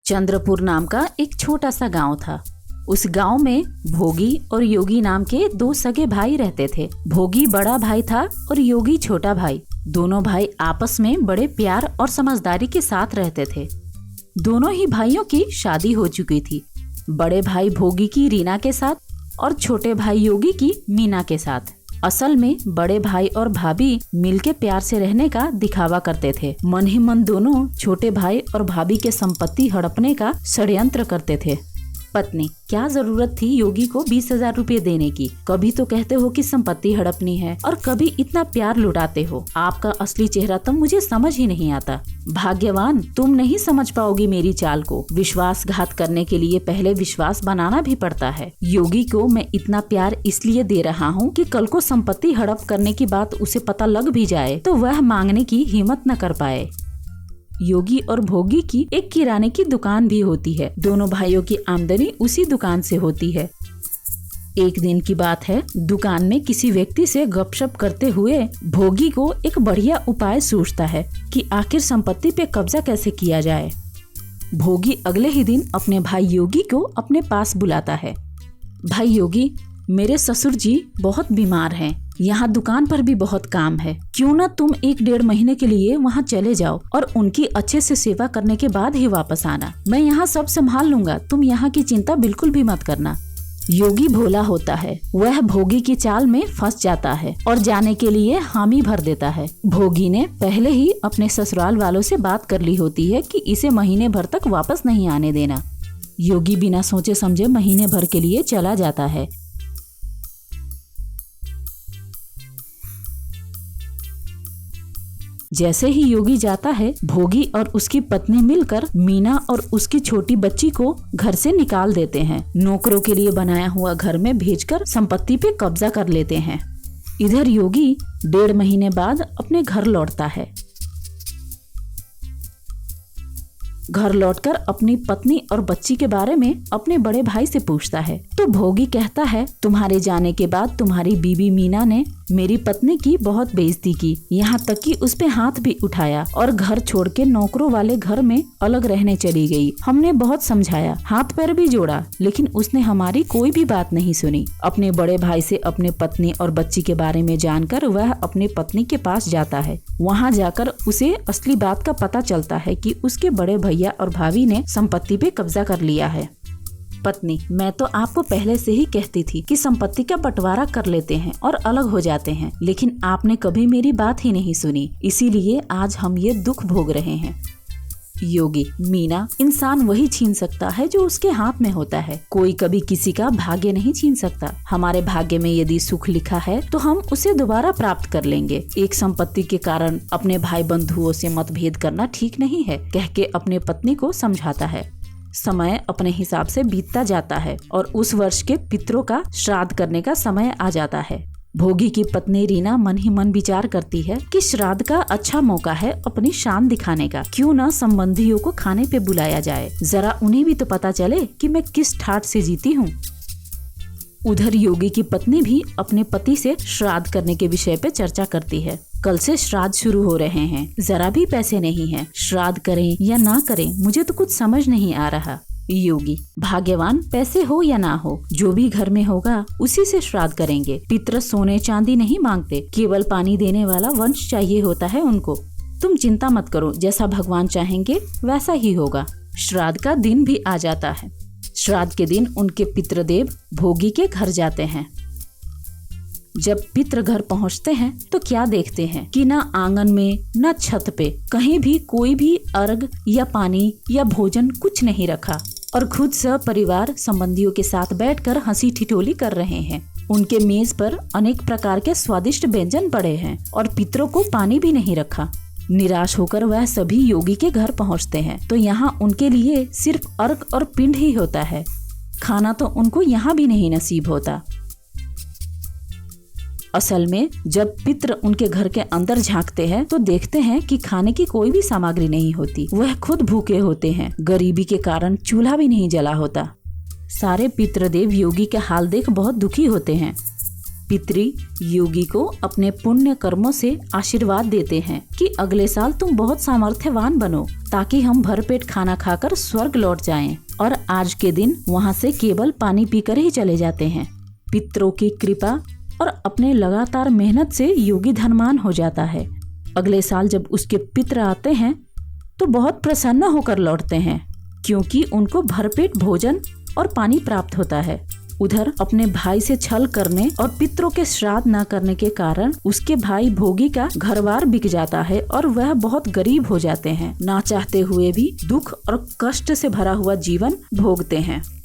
चंद्रपुर नाम का एक छोटा सा गांव था। उस गांव में भोगी और योगी नाम के दो सगे भाई रहते थे। भोगी बड़ा भाई था और योगी छोटा भाई। दोनों भाई आपस में बड़े प्यार और समझदारी के साथ रहते थे। दोनों ही भाइयों की शादी हो चुकी थी। बड़े भाई भोगी की रीना के साथ और छोटे भाई योगी की मीना के साथ। असल में बड़े भाई और भाभी मिलके प्यार से रहने का दिखावा करते थे। मन ही मन दोनों छोटे भाई और भाभी के संपत्ति हड़पने का षड्यंत्र करते थे। पत्नी, क्या जरूरत थी योगी को 20,000 रुपए देने की? कभी तो कहते हो कि संपत्ति हड़पनी है और कभी इतना प्यार लुटाते हो। आपका असली चेहरा तो मुझे समझ ही नहीं आता। भाग्यवान, तुम नहीं समझ पाओगी मेरी चाल को। विश्वासघात करने के लिए पहले विश्वास बनाना भी पड़ता है। योगी को मैं इतना प्यार इसलिए दे रहा हूँ कि कल को संपत्ति हड़प करने की बात उसे पता लग भी जाए तो वह मांगने की हिम्मत न कर पाए। योगी और भोगी की एक किराने की दुकान भी होती है। दोनों भाइयों की आमदनी उसी दुकान से होती है। एक दिन की बात है, दुकान में किसी व्यक्ति से गपशप करते हुए भोगी को एक बढ़िया उपाय सूझता है कि आखिर संपत्ति पे कब्जा कैसे किया जाए। भोगी अगले ही दिन अपने भाई योगी को अपने पास बुलाता है। भाई योगी, मेरे ससुर जी बहुत बीमार हैं। यहाँ दुकान पर भी बहुत काम है। क्यों ना तुम 1-1.5 महीने के लिए वहाँ चले जाओ और उनकी अच्छे से सेवा करने के बाद ही वापस आना। मैं यहाँ सब संभाल लूंगा, तुम यहाँ की चिंता बिल्कुल भी मत करना। योगी भोला होता है। वह भोगी की चाल में फंस जाता है और जाने के लिए हामी भर देता है। भोगी ने पहले ही अपने ससुराल वालों से बात कर ली होती है कि इसे महीने भर तक वापस नहीं आने देना। योगी बिना सोचे समझे महीने भर के लिए चला जाता है। जैसे ही योगी जाता है, भोगी और उसकी पत्नी मिलकर मीना और उसकी छोटी बच्ची को घर से निकाल देते हैं। नौकरों के लिए बनाया हुआ घर में भेजकर संपत्ति पे कब्जा कर लेते हैं। इधर योगी 1.5 महीने बाद अपने घर लौटता है। घर लौटकर अपनी पत्नी और बच्ची के बारे में अपने बड़े भाई से पूछता है तो भोगी कहता है, तुम्हारे जाने के बाद तुम्हारी बीबी मीना ने मेरी पत्नी की बहुत बेइज्जती की, यहाँ तक कि उस पे हाथ भी उठाया और घर छोड़ के नौकरों वाले घर में अलग रहने चली गई। हमने बहुत समझाया, हाथ पैर भी जोड़ा, लेकिन उसने हमारी कोई भी बात नहीं सुनी। अपने बड़े भाई से अपने पत्नी और बच्ची के बारे में जानकर वह अपनी पत्नी के पास जाता है। वहाँ जाकर उसे असली बात का पता चलता है कि उसके बड़े भैया और भाभी ने संपत्ति पे कब्जा कर लिया है। पत्नी, मैं तो आपको पहले से ही कहती थी कि संपत्ति का बंटवारा कर लेते हैं और अलग हो जाते हैं, लेकिन आपने कभी मेरी बात ही नहीं सुनी, इसीलिए आज हम ये दुख भोग रहे हैं। योगी, मीना, इंसान वही छीन सकता है जो उसके हाथ में होता है। कोई कभी किसी का भाग्य नहीं छीन सकता। हमारे भाग्य में यदि सुख लिखा है तो हम उसे दोबारा प्राप्त कर लेंगे। एक संपत्ति के कारण अपने भाई बंधुओं से मतभेद करना ठीक नहीं है, कह के अपने पत्नी को समझाता है। समय अपने हिसाब से बीतता जाता है और उस वर्ष के पितरों का श्राद्ध करने का समय आ जाता है। भोगी की पत्नी रीना मन ही मन विचार करती है कि श्राद्ध का अच्छा मौका है अपनी शान दिखाने का। क्यों न संबंधियों को खाने पे बुलाया जाए, जरा उन्हें भी तो पता चले कि मैं किस ठाठ से जीती हूँ। उधर योगी की पत्नी भी अपने पति से श्राद्ध करने के विषय पे चर्चा करती है। कल से श्राद्ध शुरू हो रहे हैं, जरा भी पैसे नहीं हैं। श्राद्ध करें या ना करें, मुझे तो कुछ समझ नहीं आ रहा। योगी, भाग्यवान, पैसे हो या ना हो, जो भी घर में होगा उसी से श्राद्ध करेंगे। पितर सोने चांदी नहीं मांगते, केवल पानी देने वाला वंश चाहिए होता है उनको। तुम चिंता मत करो, जैसा भगवान चाहेंगे वैसा ही होगा। श्राद्ध का दिन भी आ जाता है। श्राद्ध के दिन उनके पितृदेव भोगी के घर जाते हैं। जब पितृ घर पहुंचते हैं तो क्या देखते हैं कि न आंगन में न छत पे कहीं भी कोई भी अर्घ या पानी या भोजन कुछ नहीं रखा और खुद सपरिवार संबंधियों के साथ बैठकर हंसी ठिठोली कर रहे हैं। उनके मेज पर अनेक प्रकार के स्वादिष्ट व्यंजन पड़े हैं और पितरों को पानी भी नहीं रखा। निराश होकर वह सभी योगी के घर पहुंचते हैं तो यहाँ उनके लिए सिर्फ अर्घ और पिंड ही होता है। खाना तो उनको यहाँ भी नहीं नसीब होता। असल में जब पितृ उनके घर के अंदर झांकते हैं तो देखते हैं कि खाने की कोई भी सामग्री नहीं होती। वह खुद भूखे होते हैं। गरीबी के कारण चूल्हा भी नहीं जला होता। सारे पितृदेव योगी के हाल देख बहुत दुखी होते हैं। पितृ योगी को अपने पुण्य कर्मों से आशीर्वाद देते हैं कि अगले साल तुम बहुत सामर्थ्यवान बनो ताकि हम भरपेट खाना खाकर स्वर्ग लौट जाएं। और आज के दिन वहाँ से केवल पानी पीकर ही चले जाते हैं। पितरों की कृपा और अपने लगातार मेहनत से योगी धनवान हो जाता है। अगले साल जब उसके पितर आते हैं तो बहुत प्रसन्न होकर लौटते हैं क्योंकि उनको भरपेट भोजन और पानी प्राप्त होता है। उधर अपने भाई से छल करने और पितरों के श्राद्ध न करने के कारण उसके भाई भोगी का घर-बार बिक जाता है और वह बहुत गरीब हो जाते हैं। ना चाहते हुए भी दुख और कष्ट से भरा हुआ जीवन भोगते हैं।